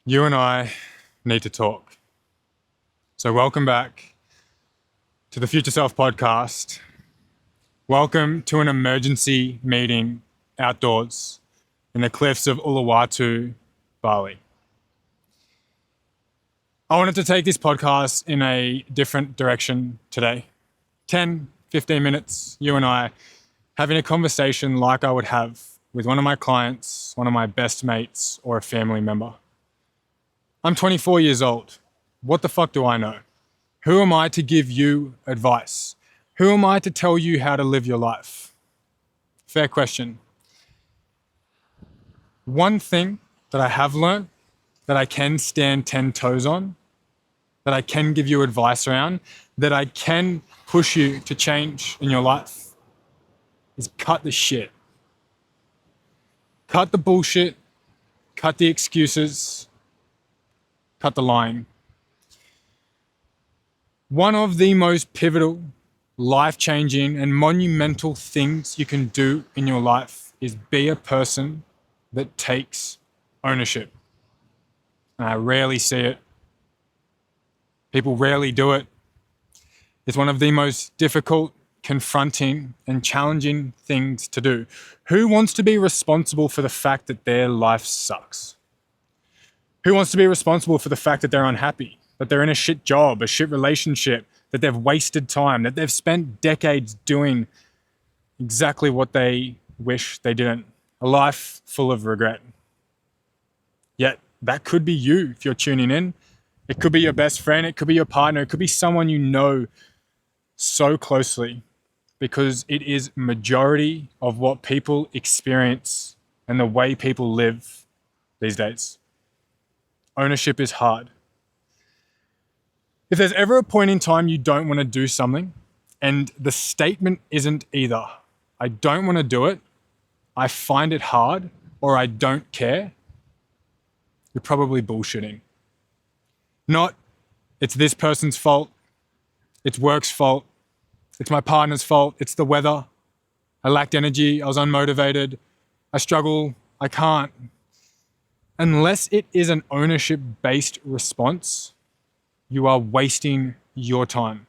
You and I need to talk. So, welcome back to the Future Self podcast. Welcome to an emergency meeting outdoors in the cliffs of Uluwatu, Bali. I wanted to take this podcast in a different direction today. 10, 15 minutes, you and I having a conversation like I would have with one of my clients, one of my best mates, or a family member. I'm 24 years old. What the fuck do I know? Who am I to give you advice? Who am I to tell you how to live your life? Fair question. One thing that I have learned that I can stand 10 toes on, that I can give you advice around, that I can push you to change in your life is cut the shit. Cut the bullshit, cut the excuses, cut the lying. One of the most pivotal, life-changing, and monumental things you can do in your life is be a person that takes ownership. And I rarely see it. People rarely do it. It's one of the most difficult, confronting, and challenging things to do. Who wants to be responsible for the fact that their life sucks? Who wants to be responsible for the fact that they're unhappy, that they're in a shit job, a shit relationship, that they've wasted time, that they've spent decades doing exactly what they wish they didn't? A life full of regret. Yet that could be you if you're tuning in. It could be your best friend, it could be your partner, it could be someone you know so closely, because it is majority of what people experience and the way people live these days. Ownership is hard. If there's ever a point in time you don't want to do something, and the statement isn't either I don't want to do it, I find it hard, or I don't care, you're probably bullshitting. Not, it's this person's fault, it's work's fault, it's my partner's fault, it's the weather, I lacked energy, I was unmotivated, I struggle, I can't. Unless it is an ownership-based response, you are wasting your time.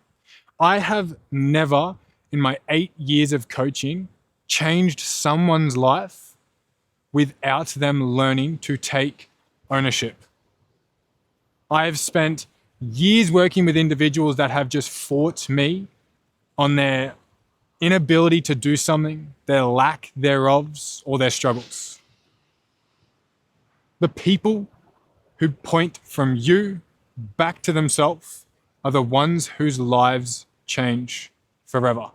I have never, in my 8 years of coaching, changed someone's life without them learning to take ownership. I have spent years working with individuals that have just fought me on their inability to do something, their lack thereof, or their struggles. The people who point from you back to themselves are the ones whose lives change forever.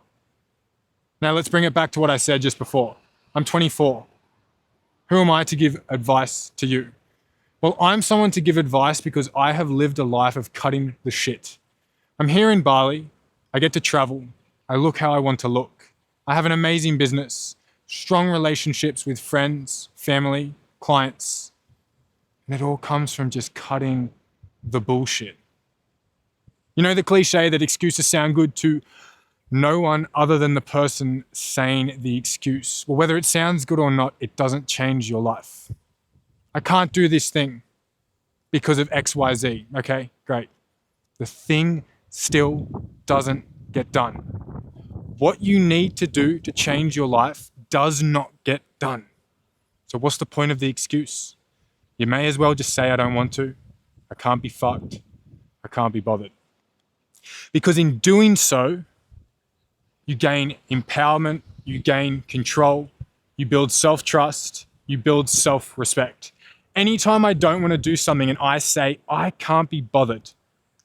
Now let's bring it back to what I said just before. I'm 24. Who am I to give advice to you? Well, I'm someone to give advice because I have lived a life of cutting the shit. I'm here in Bali. I get to travel. I look how I want to look. I have an amazing business, strong relationships with friends, family, clients. And it all comes from just cutting the bullshit. You know the cliche that excuses sound good to no one other than the person saying the excuse. Well, whether it sounds good or not, it doesn't change your life. I can't do this thing because of XYZ. Okay, great. The thing still doesn't get done. What you need to do to change your life does not get done. So what's the point of the excuse? You may as well just say, I don't want to. I can't be fucked. I can't be bothered. Because in doing so, you gain empowerment, you gain control, you build self-trust, you build self-respect. Anytime I don't want to do something and I say, I can't be bothered,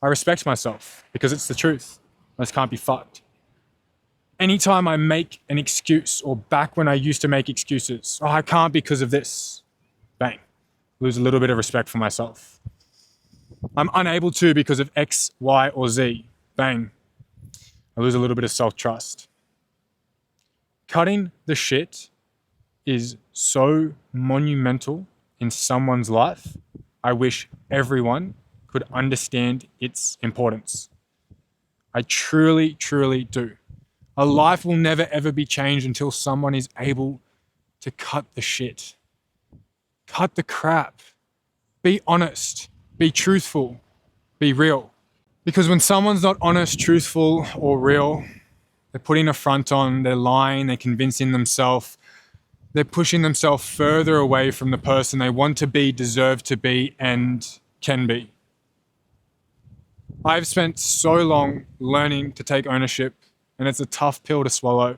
I respect myself because it's the truth. I just can't be fucked. Anytime I make an excuse, or back when I used to make excuses, I can't because of this, bang, lose a little bit of respect for myself. I'm unable to because of X, Y, or Z, bang, I lose a little bit of self-trust. Cutting the shit is so monumental in someone's life. I wish everyone could understand its importance. I truly, truly do. A life will never ever be changed until someone is able to cut the shit. Cut the crap. Be honest, be truthful, be real. Because when someone's not honest, truthful, or real, they're putting a front on, they're lying, they're convincing themselves, they're pushing themselves further away from the person they want to be, deserve to be, and can be. I've spent so long learning to take ownership, and it's a tough pill to swallow.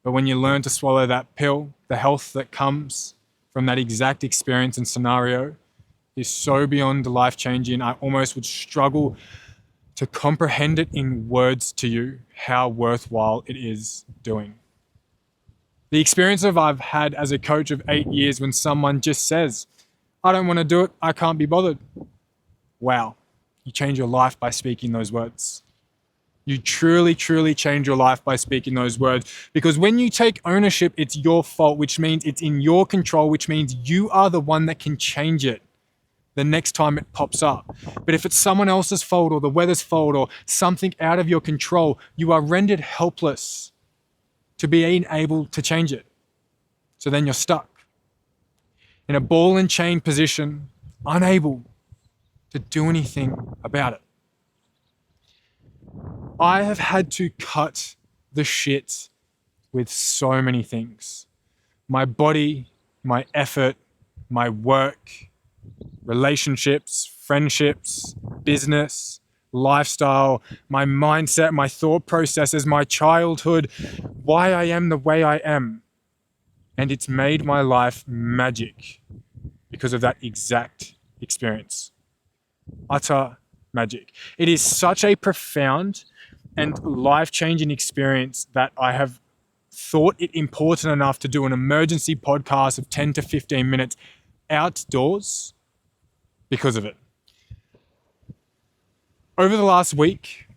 But when you learn to swallow that pill, the health that comes from that exact experience and scenario is so beyond life-changing. I almost would struggle to comprehend it in words to you, how worthwhile it is doing. The experience I've had as a coach of 8 years when someone just says, I don't want to do it, I can't be bothered. Wow, you change your life by speaking those words. You truly, truly change your life by speaking those words. Because when you take ownership, it's your fault, which means it's in your control, which means you are the one that can change it the next time it pops up. But if it's someone else's fault or the weather's fault or something out of your control, you are rendered helpless to being able to change it. So then you're stuck in a ball and chain position, unable to do anything about it. I have had to cut the shit with so many things. My body, my effort, my work, relationships, friendships, business, lifestyle, my mindset, my thought processes, my childhood, why I am the way I am. And it's made my life magic because of that exact experience. Utter magic. It is such a profound and life-changing experience that I have thought it important enough to do an emergency podcast of 10 to 15 minutes outdoors because of it. Over the last week,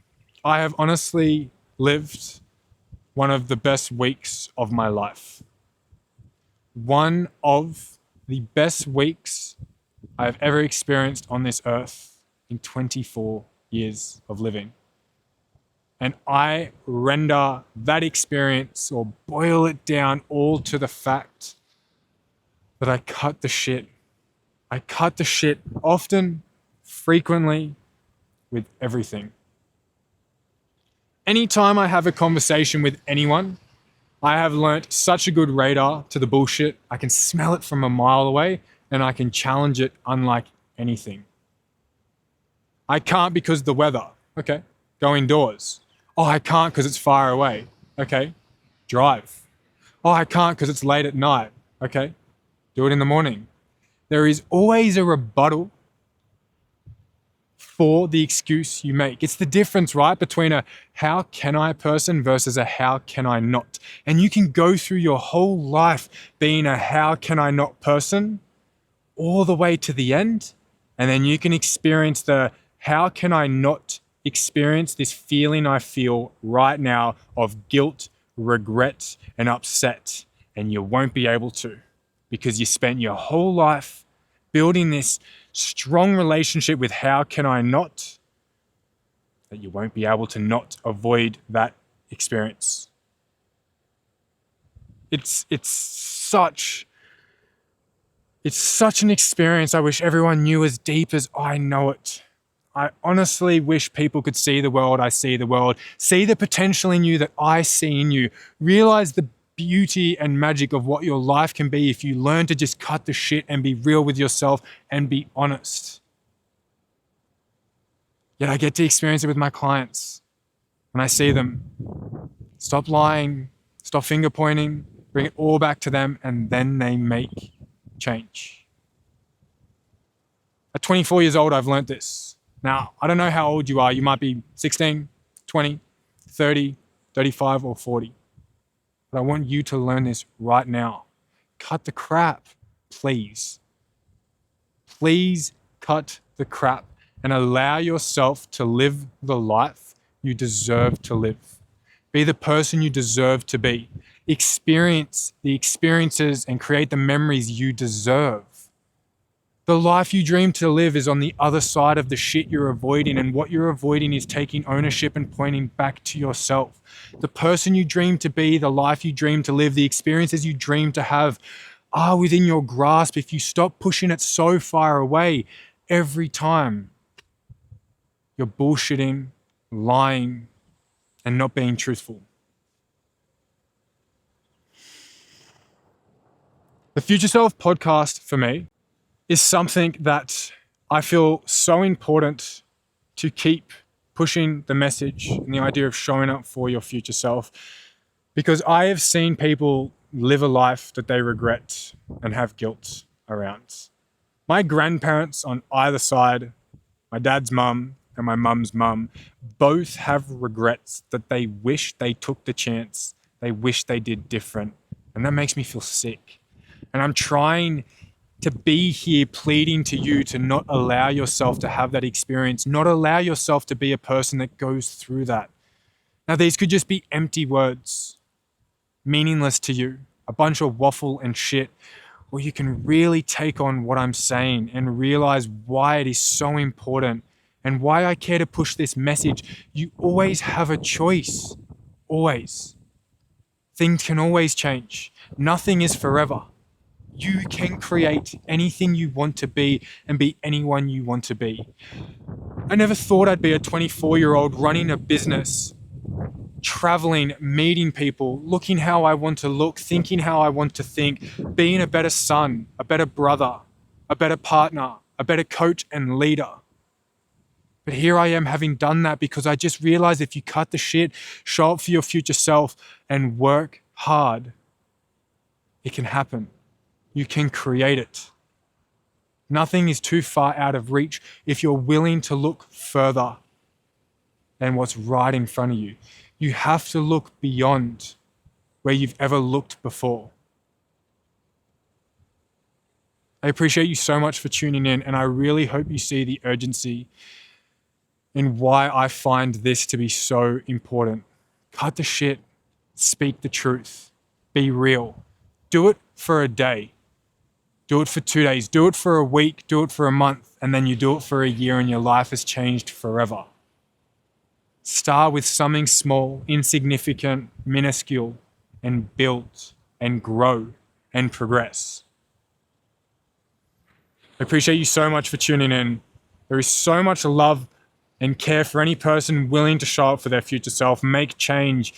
I have honestly lived one of the best weeks of my life. One of the best weeks I have ever experienced on this earth in 24 years of living. And I render that experience or boil it down all to the fact that I cut the shit. I cut the shit often, frequently, with everything. Anytime I have a conversation with anyone, I have learnt such a good radar to the bullshit. I can smell it from a mile away and I can challenge it unlike anything. I can't because the weather. Okay, go indoors. Oh, I can't because it's far away. Okay, drive. Oh, I can't because it's late at night. Okay, do it in the morning. There is always a rebuttal for the excuse you make. It's the difference, right, between a how can I person versus a how can I not. And you can go through your whole life being a how can I not person all the way to the end. And then you can experience the how can I not experience this feeling I feel right now of guilt, regret, and upset. And you won't be able to because you spent your whole life building this strong relationship with how can I not, that you won't be able to not avoid that experience. It's such an experience I wish everyone knew as deep as I know it. I honestly wish people could see the world I see the world, see the potential in you that I see in you, realize the beauty and magic of what your life can be if you learn to just cut the shit and be real with yourself and be honest. Yet I get to experience it with my clients when I see them. Stop lying, stop finger pointing, bring it all back to them, and then they make change. At 24 years old, I've learned this. Now, I don't know how old you are. You might be 16, 20, 30, 35, or 40. But I want you to learn this right now. Cut the crap, please. Please cut the crap and allow yourself to live the life you deserve to live. Be the person you deserve to be. Experience the experiences and create the memories you deserve. The life you dream to live is on the other side of the shit you're avoiding, and what you're avoiding is taking ownership and pointing back to yourself. The person you dream to be, the life you dream to live, the experiences you dream to have are within your grasp if you stop pushing it so far away every time you're bullshitting, lying, and not being truthful. The Future Self podcast for me is something that I feel so important to keep pushing the message and the idea of showing up for your future self, because I have seen people live a life that they regret and have guilt around. My grandparents on either side, my dad's mum and my mum's mum, both have regrets that they wish they took the chance, they wish they did different, and that makes me feel sick. And I'm trying to be here pleading to you to not allow yourself to have that experience, not allow yourself to be a person that goes through that. Now, these could just be empty words, meaningless to you, a bunch of waffle and shit, or you can really take on what I'm saying and realize why it is so important and why I care to push this message. You always have a choice, always. Things can always change. Nothing is forever. You can create anything you want to be and be anyone you want to be. I never thought I'd be a 24-year-old running a business, traveling, meeting people, looking how I want to look, thinking how I want to think, being a better son, a better brother, a better partner, a better coach and leader. But here I am having done that because I just realized if you cut the shit, show up for your future self and work hard, it can happen. You can create it. Nothing is too far out of reach if you're willing to look further than what's right in front of you. You have to look beyond where you've ever looked before. I appreciate you so much for tuning in, and I really hope you see the urgency in why I find this to be so important. Cut the shit, speak the truth, be real. Do it for a day. Do it for 2 days, do it for a week, do it for a month, and then you do it for a year and your life has changed forever. Start with something small, insignificant, minuscule, and build and grow and progress. I appreciate you so much for tuning in. There is so much love and care for any person willing to show up for their future self, make change,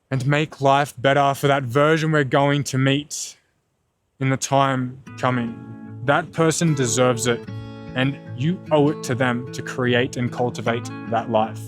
and make life better for that version we're going to meet in the time coming. That person deserves it, and you owe it to them to create and cultivate that life.